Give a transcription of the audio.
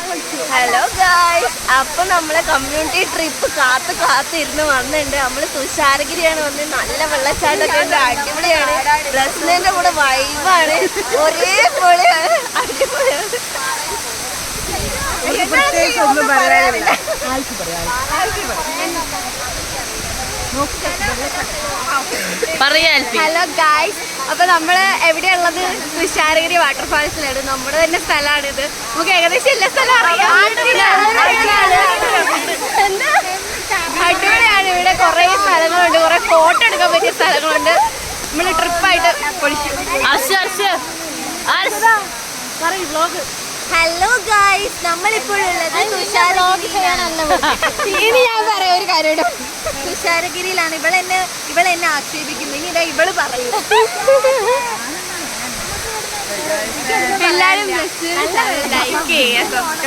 Hello guys, അപ്പൊ നമ്മളെ community trip കാത്തിരുന്ന് വന്നിട്ടുണ്ട്. നമ്മള് തുഷാരഗിരിയാണ് വന്നത്. നല്ല വെള്ളച്ചാട്ടൊക്കെ ഉണ്ട്, അടിപൊളിയാണ്. പ്രശ്നന്റെ കൂടെ വൈബാണ്, ഒരേപോലെയാണ്, അടിപൊളിയാണ്. ഹലോ ഗായ്സ്, അപ്പൊ നമ്മള് എവിടെയുള്ളത്? തുഷാരഗിരി വാട്ടർഫാൾസിലാണ്. നമ്മുടെ തന്നെ സ്ഥലമാണിത്. നമുക്ക് ഏകദേശം എല്ലാ സ്ഥലം അറിയാം. അടിപൊളിയാണ്. ഇവിടെ കുറെ സ്ഥലങ്ങളുണ്ട്, കുറെ ഫോട്ടോ എടുക്കാൻ പറ്റിയ സ്ഥലങ്ങളുണ്ട്. നമ്മള് ട്രിപ്പായിട്ട് പൊളിച്ചു. ഹലോ ഗായ്സ്, നമ്മളിപ്പോഴുള്ളത് ഇനി ഞാൻ പറയാം ഒരു കാര്യം. തുഷാരഗിരിയിലാണ്. ഇവളെന്നെ ആക്ഷേപിക്കുന്നു. ഇനി ഇതാ ഇവള് പറയും. എല്ലാരും ലൈക്ക് ചെയ്യുക.